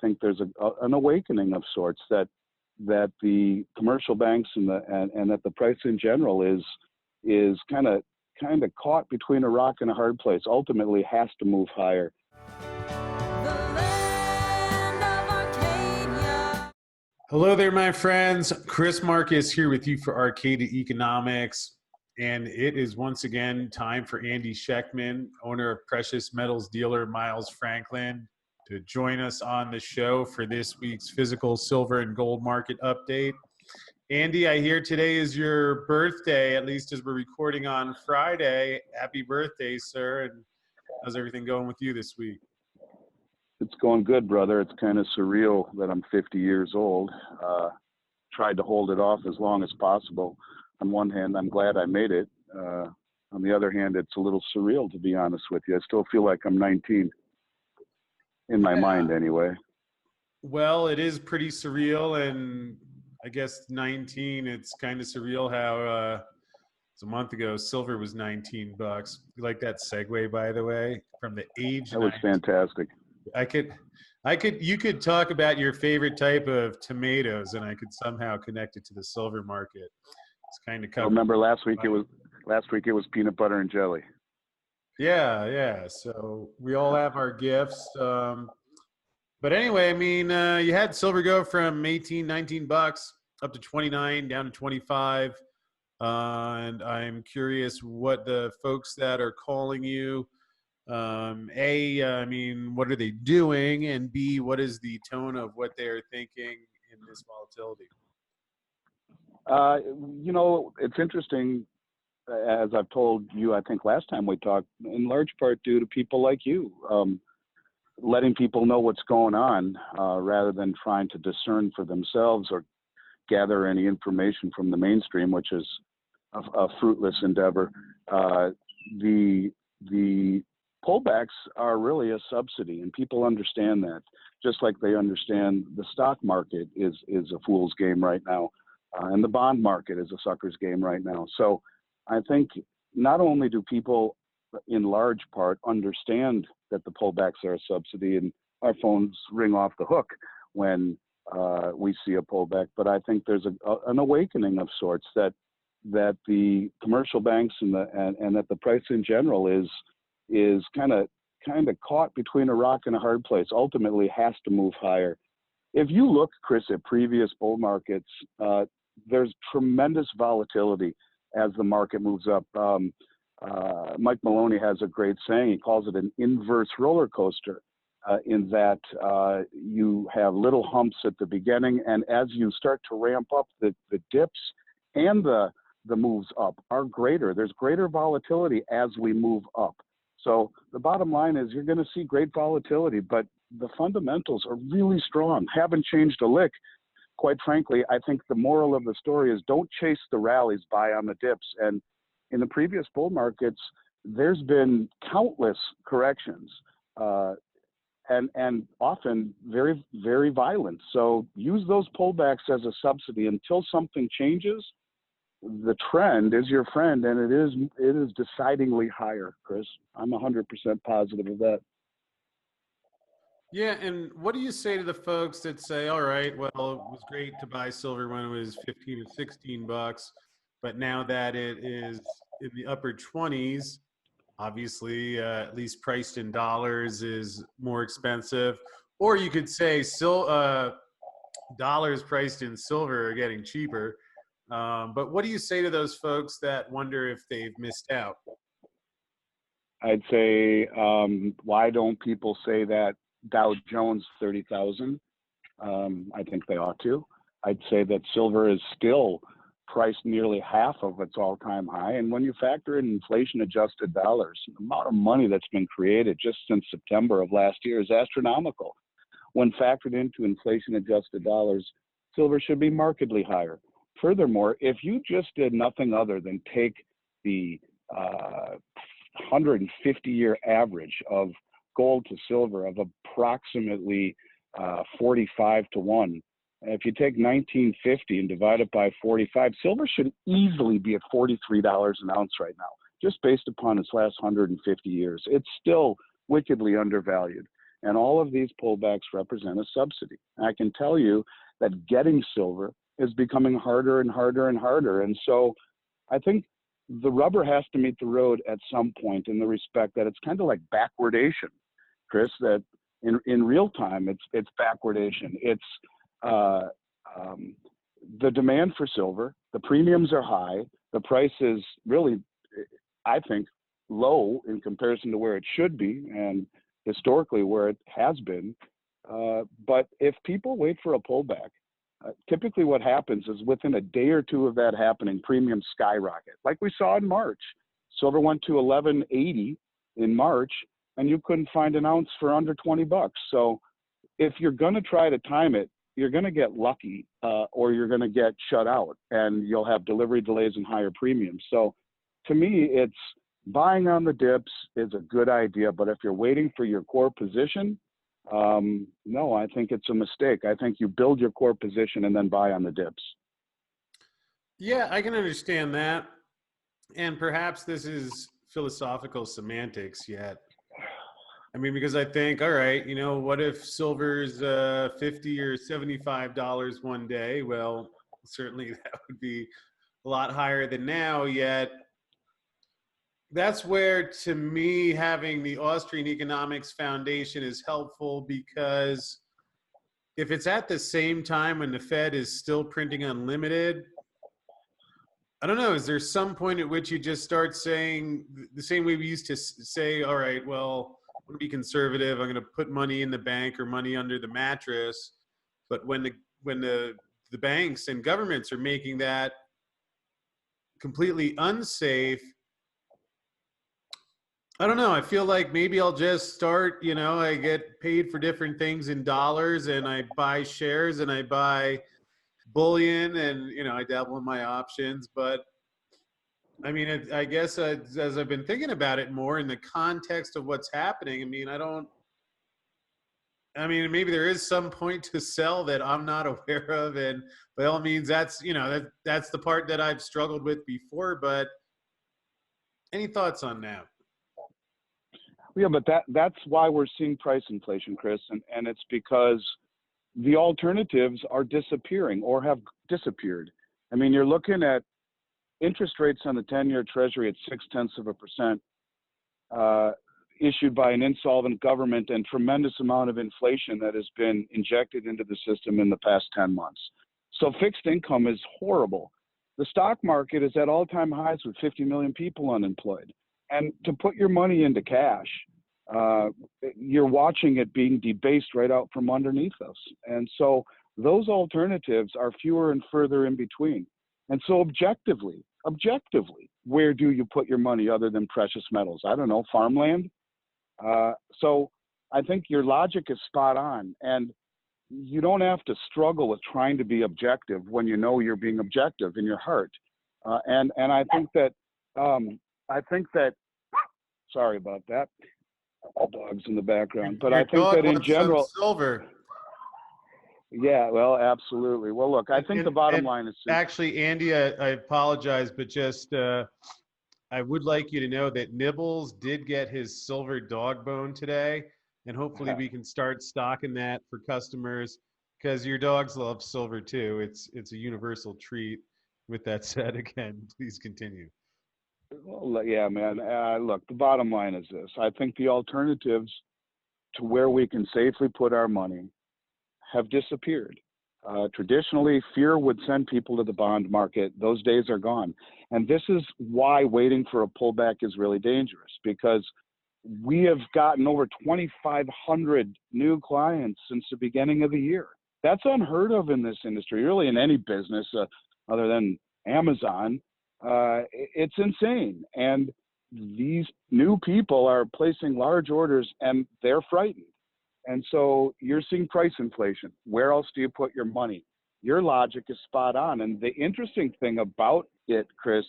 think there's an awakening of sorts that the commercial banks and that the price in general is kind of caught between a rock and a hard place. Ultimately, has to move higher. Hello there, my friends. Chris Marcus here with you for Arcadia Economics. And it is once again time for Andy Schectman, owner of precious metals dealer Miles Franklin, to join us on the show for this week's physical silver and gold market update. Andy, I hear today is your birthday, at least as we're recording on Friday. Happy birthday, sir. And how's everything going with you this week? It's going good, brother. It's kind of surreal that I'm 50 years old. Tried to hold it off as long as possible. On one hand, I'm glad I made it. On the other hand, it's a little surreal, to be honest with you. I still feel like I'm 19, in my mind anyway. Well, it is pretty surreal, and I guess 19, it's kind of surreal how it's a month ago, silver was $19. You like that segue, by the way, from the age? That was fantastic. You could talk about your favorite type of tomatoes, and I could somehow connect it to the silver market. It's kind of covered. Remember last week it was peanut butter and jelly. Yeah. So we all have our gifts. But anyway, I mean, you had silver go from 18, $19 up to 29, down to 25. And I'm curious what the folks that are calling you, A, I mean, what are they doing? And B, what is the tone of what they're thinking in this volatility? It's interesting, as I've told you, I think last time we talked, in large part due to people like you, letting people know what's going on rather than trying to discern for themselves or gather any information from the mainstream, which is a fruitless endeavor. The pullbacks are really a subsidy, and people understand that, just like they understand the stock market is a fool's game right now, and the bond market is a sucker's game right now. So I think not only do people in large part understand that the pullbacks are a subsidy and our phones ring off the hook when we see a pullback, but I think there's an awakening of sorts that the commercial banks and that the price in general is kind of caught between a rock and a hard place. Ultimately has to move higher. If you look, Chris, at previous bull markets, there's tremendous volatility as the market moves up. Mike Maloney has a great saying. He calls it an inverse roller coaster, in that you have little humps at the beginning, and as you start to ramp up, the dips and the moves up are greater. There's greater volatility as we move up. So the bottom line is you're going to see great volatility, but the fundamentals are really strong, haven't changed a lick. Quite frankly, I think the moral of the story is don't chase the rallies, buy on the dips. And in the previous bull markets, there's been countless corrections, and often very, very violent. So use those pullbacks as a subsidy until something changes. The trend is your friend, and it is decidingly higher, Chris. I'm 100% positive of that. Yeah, and what do you say to the folks that say, all right, well, it was great to buy silver when it was 15 or 16 bucks, but now that it is in the upper 20s, obviously, at least priced in dollars, is more expensive. Or you could say dollars priced in silver are getting cheaper. But what do you say to those folks that wonder if they've missed out? I'd say, why don't people say that Dow Jones 30,000? I think they ought to. I'd say that silver is still priced nearly half of its all-time high. And when you factor in inflation-adjusted dollars, the amount of money that's been created just since September of last year is astronomical. When factored into inflation-adjusted dollars, silver should be markedly higher. Furthermore, if you just did nothing other than take the 150-year average of gold to silver of approximately 45 to 1, if you take 1950 and divide it by 45, silver should easily be at $43 an ounce right now, just based upon its last 150 years. It's still wickedly undervalued. And all of these pullbacks represent a subsidy. I can tell you that getting silver is becoming harder and harder and harder. And so I think the rubber has to meet the road at some point, in the respect that it's kind of like backwardation, Chris, that in real time, it's backwardation. It's the demand for silver, the premiums are high, the price is really, I think, low in comparison to where it should be and historically where it has been. But if people wait for a pullback, typically what happens is within a day or two of that happening, premiums skyrocket, like we saw in March. Silver went to 1180 in March, and you couldn't find an ounce for under 20 bucks. So if you're going to try to time it, you're going to get lucky, or you're going to get shut out, and you'll have delivery delays and higher premiums. So to me, it's buying on the dips is a good idea, but if you're waiting for your core position, no, I think it's a mistake. I think you build your core position and then buy on the dips. Yeah, I can understand that. And perhaps this is philosophical semantics yet. I mean, because I think, all right, you know, what if silver's $50 or $75 one day? Well, certainly that would be a lot higher than now, yet that's where, to me, having the Austrian Economics Foundation is helpful, because if it's at the same time when the Fed is still printing unlimited, I don't know, is there some point at which you just start saying the same way we used to say, all right, well, I'm going to be conservative, I'm going to put money in the bank or money under the mattress. But when the banks and governments are making that completely unsafe, I don't know. I feel like maybe I'll just start, you know, I get paid for different things in dollars, and I buy shares and I buy bullion, and, you know, I dabble in my options. But I mean, I guess as I've been thinking about it more in the context of what's happening, I mean, maybe there is some point to sell that I'm not aware of. And by all means, that's, you know, that's the part that I've struggled with before. But any thoughts on that? Yeah, but that's why we're seeing price inflation, Chris, and it's because the alternatives are disappearing or have disappeared. I mean, you're looking at interest rates on the 10-year Treasury at 0.6%, issued by an insolvent government, and tremendous amount of inflation that has been injected into the system in the past 10 months. So fixed income is horrible. The stock market is at all-time highs with 50 million people unemployed. And to put your money into cash, you're watching it being debased right out from underneath us. And so those alternatives are fewer and further in between. And so objectively, where do you put your money other than precious metals? I don't know, farmland? So I think your logic is spot on. And you don't have to struggle with trying to be objective when you know you're being objective in your heart. And I think that, sorry about that, dogs in the background, but I think that in general, silver. Yeah, well, absolutely. Well, look, I think the bottom line is actually, Andy, I apologize, but just I would like you to know that Nibbles did get his silver dog bone today, and hopefully we can start stocking that for customers, because your dogs love silver too. It's a universal treat. With that said, again, please continue. Well, yeah, man. Look, the bottom line is this. I think the alternatives to where we can safely put our money have disappeared. Traditionally, fear would send people to the bond market. Those days are gone. And this is why waiting for a pullback is really dangerous, because we have gotten over 2,500 new clients since the beginning of the year. That's unheard of in this industry, really in any business other than Amazon. It's insane. And these new people are placing large orders, and they're frightened. And so you're seeing price inflation. Where else do you put your money? Your logic is spot on. And the interesting thing about it, Chris,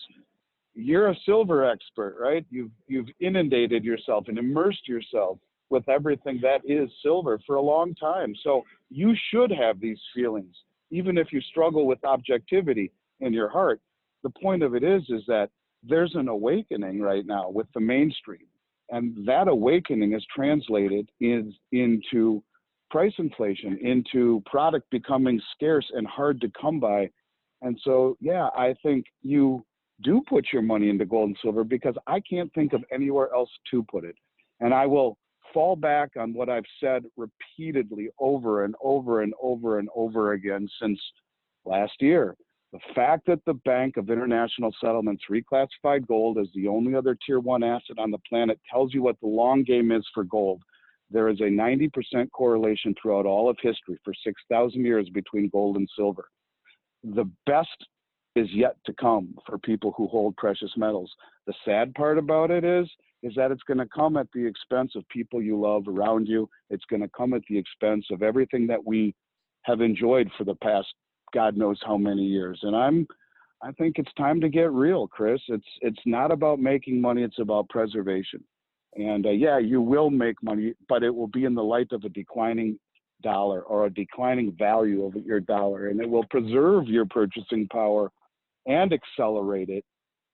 you're a silver expert, right? You've inundated yourself and immersed yourself with everything that is silver for a long time. So you should have these feelings, even if you struggle with objectivity in your heart. The point of it is that there's an awakening right now with the mainstream. And that awakening is translated into price inflation, into product becoming scarce and hard to come by. And so, yeah, I think you do put your money into gold and silver because I can't think of anywhere else to put it. And I will fall back on what I've said repeatedly over and over and over and over again since last year. The fact that the Bank of International Settlements reclassified gold as the only other tier 1 asset on the planet tells you what the long game is for gold. There is a 90% correlation throughout all of history for 6,000 years between gold and silver. The best is yet to come for people who hold precious metals. The sad part about it is that it's going to come at the expense of people you love around you. It's going to come at the expense of everything that we have enjoyed for the past God knows how many years. And I think it's time to get real, Chris. It's not about making money, it's about preservation. And yeah, you will make money, but it will be in the light of a declining dollar or a declining value of your dollar, and it will preserve your purchasing power and accelerate it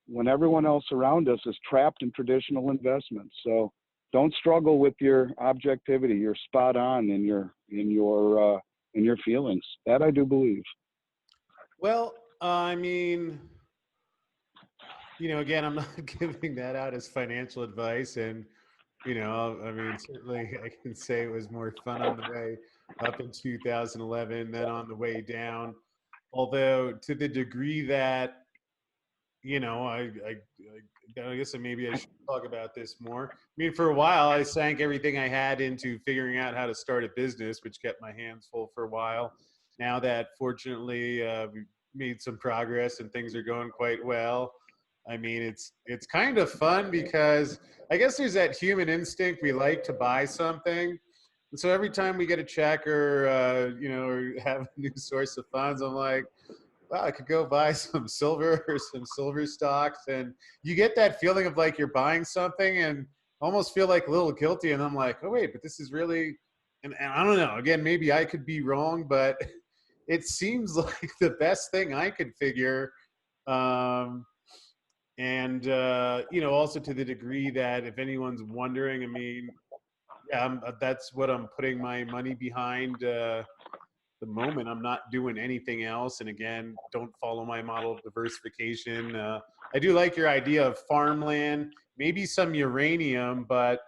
when everyone else around us is trapped in traditional investments. So don't struggle with your objectivity. You're spot on in your feelings. That I do believe. Well, I mean, again, I'm not giving that out as financial advice. And, I mean, certainly I can say it was more fun on the way up in 2011 than on the way down. Although to the degree that, I guess maybe I should talk about this more. I mean, for a while, I sank everything I had into figuring out how to start a business, which kept my hands full for a while. Now that fortunately we've made some progress and things are going quite well, I mean, it's kind of fun because I guess there's that human instinct. We like to buy something. And so every time we get a check or, or have a new source of funds, I'm like, wow, I could go buy some silver or some silver stocks. And you get that feeling of like you're buying something and almost feel like a little guilty. And I'm like, oh, wait, but this is really, and I don't know, again, maybe I could be wrong, but it seems like the best thing I could figure. Also to the degree that if anyone's wondering, I mean, yeah, that's what I'm putting my money behind. The moment I'm not doing anything else. And again, don't follow my model of diversification. I do like your idea of farmland, maybe some uranium, but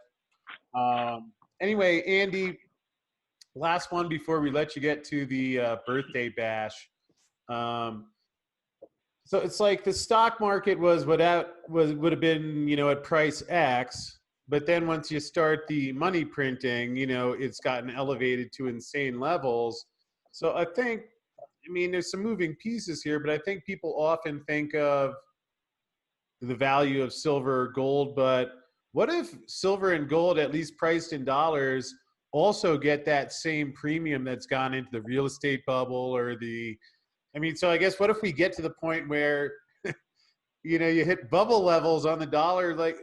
anyway, Andy, last one before we let you get to the birthday bash. So it's like the stock market would have been, at price X, but then once you start the money printing, it's gotten elevated to insane levels. So I think, there's some moving pieces here, but I think people often think of the value of silver or gold, but what if silver and gold, at least priced in dollars, also get that same premium that's gone into the real estate bubble or so I guess what if we get to the point where, you hit bubble levels on the dollar, like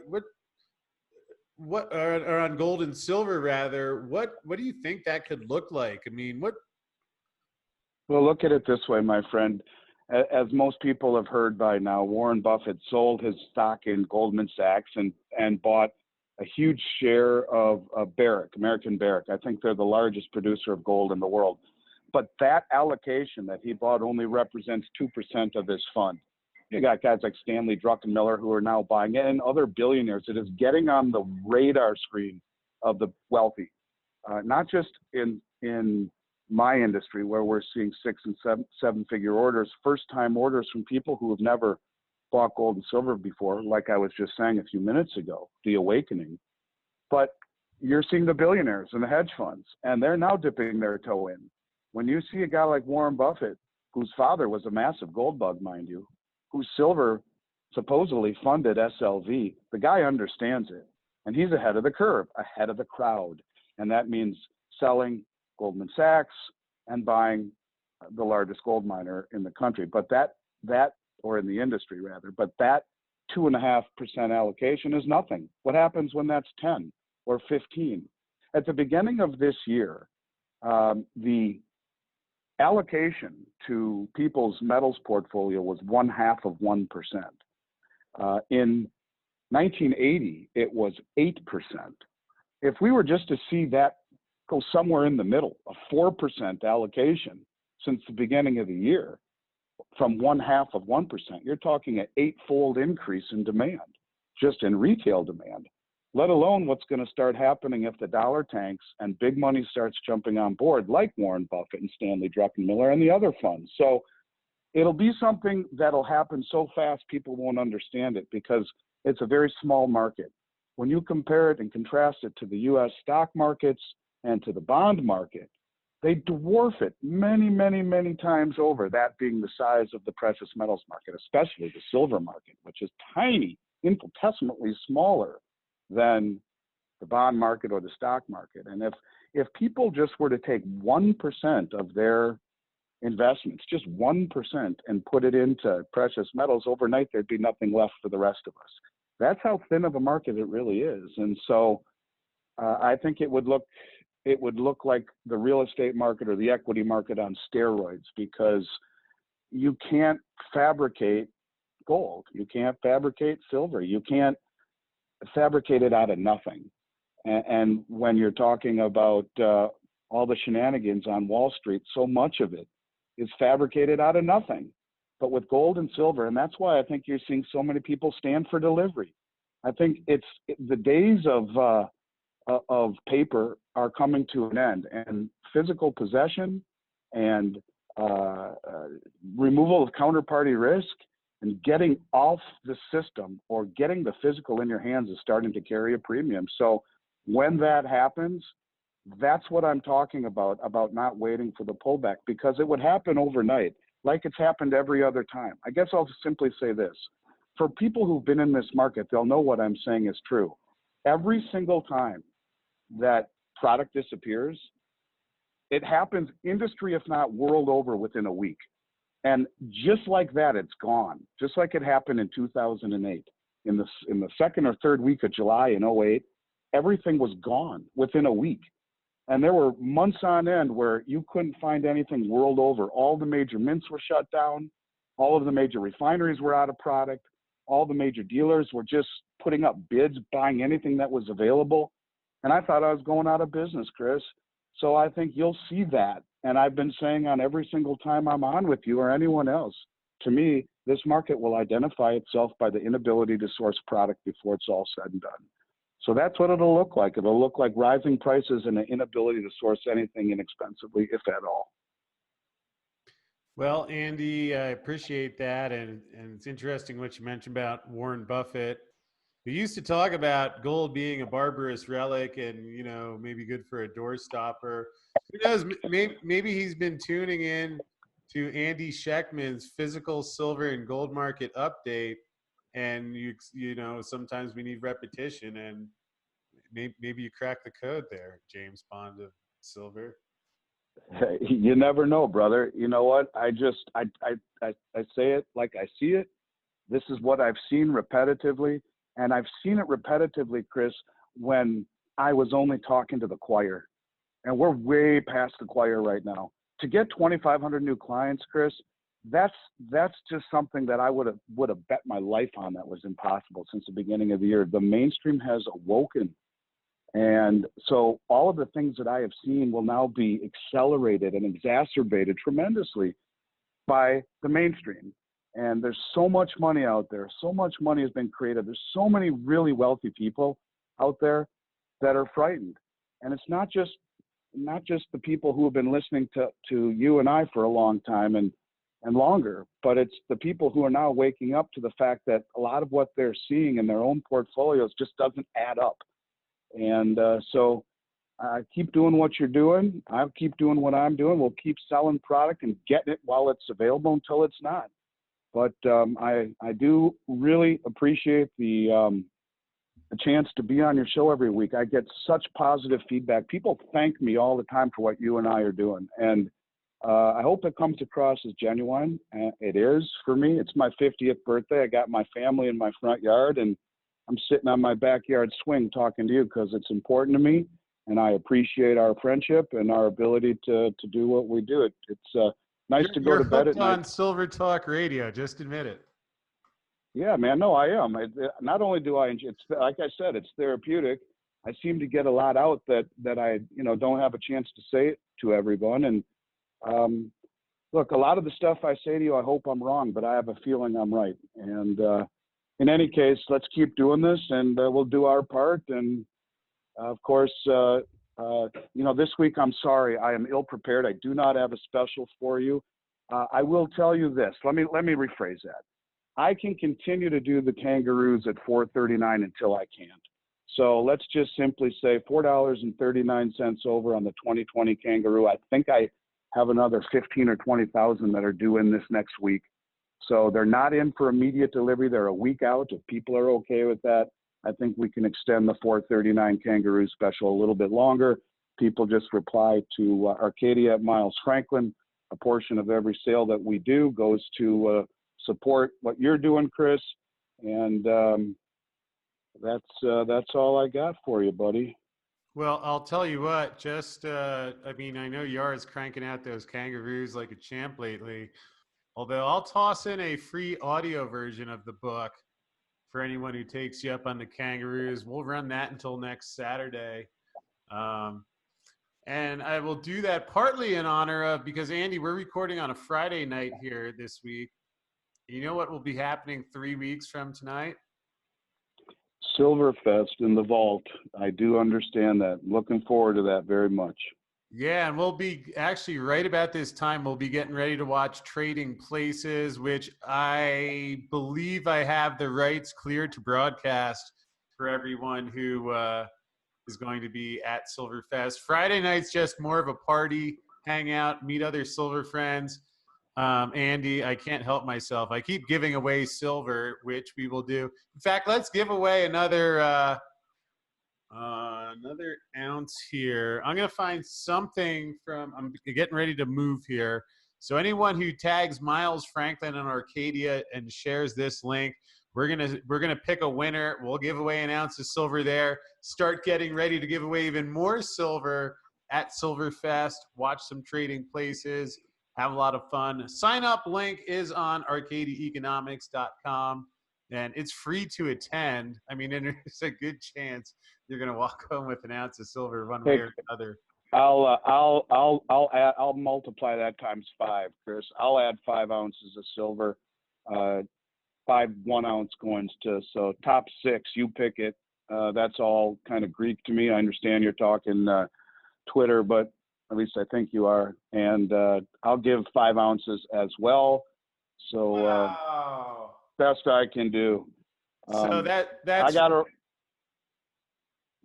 or on gold and silver rather, what do you think that could look like? Well, look at it this way, my friend. As most people have heard by now, Warren Buffett sold his stock in Goldman Sachs and bought a huge share of Barrick, American Barrick. I think they're the largest producer of gold in the world. But that allocation that he bought only represents 2% of his fund. You got guys like Stanley Druckenmiller who are now buying it and other billionaires. It is getting on the radar screen of the wealthy, not just in my industry where we're seeing 6 and 7 figure orders, first time orders from people who have never bought gold and silver before, like I was just saying a few minutes ago, the awakening. But you're seeing the billionaires and the hedge funds, and they're now dipping their toe in. When you see a guy like Warren Buffett, whose father was a massive gold bug, mind you, whose silver supposedly funded SLV, the guy understands it. And he's ahead of the curve, ahead of the crowd. And that means selling Goldman Sachs and buying the largest gold miner in the country. But that or in the industry rather, but that 2.5% allocation is nothing. What happens when that's 10 or 15? At the beginning of this year, the allocation to people's metals portfolio was 0.5%. In 1980, it was 8%. If we were just to see that go somewhere in the middle, a 4% allocation since the beginning of the year, from 0.5%, you're talking an 8-fold increase in demand, just in retail demand, let alone what's going to start happening if the dollar tanks and big money starts jumping on board, like Warren Buffett and Stanley Druckenmiller and the other funds. So it'll be something that'll happen so fast people won't understand it, because it's a very small market. When you compare it and contrast it to the U.S. stock markets and to the bond market, they dwarf it many, many, many times over, that being the size of the precious metals market, especially the silver market, which is tiny, infinitesimally smaller than the bond market or the stock market. And if people just were to take 1% of their investments, just 1%, and put it into precious metals, overnight there'd be nothing left for the rest of us. That's how thin of a market it really is. And so I think it would look like the real estate market or the equity market on steroids, because you can't fabricate gold, you can't fabricate silver, you can't fabricate it out of nothing. And when you're talking about all the shenanigans on Wall Street, so much of it is fabricated out of nothing. But with gold and silver, and that's why I think you're seeing so many people stand for delivery. I think the days of paper are coming to an end, and physical possession and removal of counterparty risk and getting off the system or getting the physical in your hands is starting to carry a premium. So when that happens, that's what I'm talking about not waiting for the pullback, because it would happen overnight, like it's happened every other time. I guess I'll simply say this. For people who've been in this market, they'll know what I'm saying is true. Every single time that product disappears, it happens industry, if not world over, within a week. And just like that, it's gone. Just like it happened in 2008. In the second or third week of July in 2008, everything was gone within a week. And there were months on end where you couldn't find anything world over. All the major mints were shut down. All of the major refineries were out of product. All the major dealers were just putting up bids, buying anything that was available. And I thought I was going out of business, Chris. So I think you'll see that. And I've been saying on every single time I'm on with you or anyone else, to me, this market will identify itself by the inability to source product before it's all said and done. So that's what it'll look like. It'll look like rising prices and an inability to source anything inexpensively, if at all. Well, Andy, I appreciate that. And it's interesting what you mentioned about Warren Buffett. We used to talk about gold being a barbarous relic and, maybe good for a doorstopper. Who knows? Maybe he's been tuning in to Andy Schectman's physical silver and gold market update. And, sometimes we need repetition, and maybe you crack the code there, James Bond of silver. You never know, brother. You know what? I say it like I see it. This is what I've seen repetitively. And I've seen it repetitively, Chris, when I was only talking to the choir. And we're way past the choir right now. To get 2,500 new clients, Chris, that's just something that I would have bet my life on that was impossible since the beginning of the year. The mainstream has awoken. And so all of the things that I have seen will now be accelerated and exacerbated tremendously by the mainstream. And there's so much money out there. So much money has been created. There's so many really wealthy people out there that are frightened. And it's not just the people who have been listening to you and I for a long time and longer, but it's the people who are now waking up to the fact that a lot of what they're seeing in their own portfolios just doesn't add up. And so keep doing what you're doing. I'll keep doing what I'm doing. We'll keep selling product and getting it while it's available until it's not. But I do really appreciate the chance to be on your show every week. I get such positive feedback. People thank me all the time for what you and I are doing. And I hope it comes across as genuine. It is for me. It's my 50th birthday. I got my family in my front yard, and I'm sitting on my backyard swing talking to you because it's important to me. And I appreciate our friendship and our ability to do what we do. It's nice to go to bed at night. You're hooked on Silver Talk Radio. Just admit it. Yeah, man. No, I am. Not only do I enjoy, it's like I said, it's therapeutic. I seem to get a lot out that I, don't have a chance to say it to everyone. And um, look, a lot of the stuff I say to you, I hope I'm wrong, but I have a feeling I'm right. And in any case, let's keep doing this, and we'll do our part. And of course, this week, I'm sorry, I am ill prepared. I do not have a special for you. I will tell you this. Let me rephrase that. I can continue to do the kangaroos at 439 until I can't. So let's just simply say $4.39 over on the 2020 kangaroo. I think I have another 15 or 20,000 that are due in this next week. So they're not in for immediate delivery. They're a week out. If people are okay with that, I think we can extend the 439 kangaroo special a little bit longer. People just reply to Arcadia at Miles Franklin. A portion of every sale that we do goes to support what you're doing, Chris. And that's all I got for you, buddy. Well, I'll tell you what, I know Yara's cranking out those kangaroos like a champ lately. Although I'll toss in a free audio version of the book for anyone who takes you up on the kangaroos. We'll run that until next Saturday. And I will do that partly in honor of, because Andy, we're recording on a Friday night here this week. You know what will be happening 3 weeks from tonight? Silverfest in the vault. I do understand that. Looking forward to that very much. Yeah, and we'll be actually right about this time, we'll be getting ready to watch Trading Places, which I believe I have the rights cleared to broadcast for everyone who is going to be at Silverfest. Friday night's just more of a party, hang out, meet other silver friends. Andy, I can't help myself. I keep giving away silver, which we will do. In fact, let's give away another ounce here. I'm going to find something I'm getting ready to move here. So anyone who tags Miles Franklin on Arcadia and shares this link, we're gonna pick a winner. We'll give away an ounce of silver there. Start getting ready to give away even more silver at Silverfest. Watch some Trading Places. Have a lot of fun. Sign up link is on arcadiaeconomics.com, and it's free to attend. I mean, and there's a good chance you're going to walk home with an ounce of silver one way or another. I'll multiply that times 5, Chris. I'll add 5 ounces of silver, 5 1-ounce coins to. So top 6, you pick it. That's all kind of Greek to me. I understand you're talking Twitter, but at least I think you are. And I'll give 5 ounces as well. So wow. Best I can do. So that's. I got to.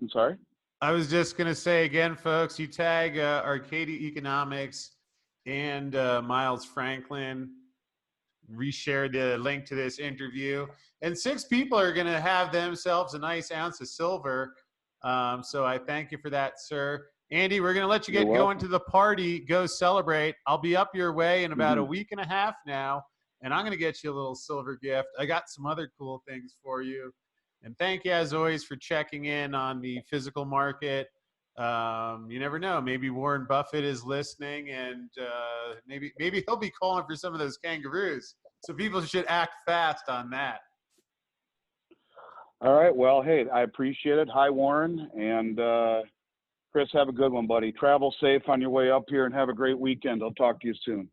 I'm sorry. I was just going to say again, folks, you tag Arcadia Economics and Miles Franklin, reshare the link to this interview, and 6 people are going to have themselves a nice ounce of silver. So I thank you for that, sir. Andy, we're going to let you get going to the party. Go celebrate. I'll be up your way in about a week and a half now, and I'm going to get you a little silver gift. I got some other cool things for you. And thank you, as always, for checking in on the physical market. You never know. Maybe Warren Buffett is listening, and maybe he'll be calling for some of those kangaroos. So people should act fast on that. All right. Well, hey, I appreciate it. Hi, Warren. And Chris, have a good one, buddy. Travel safe on your way up here, and have a great weekend. I'll talk to you soon.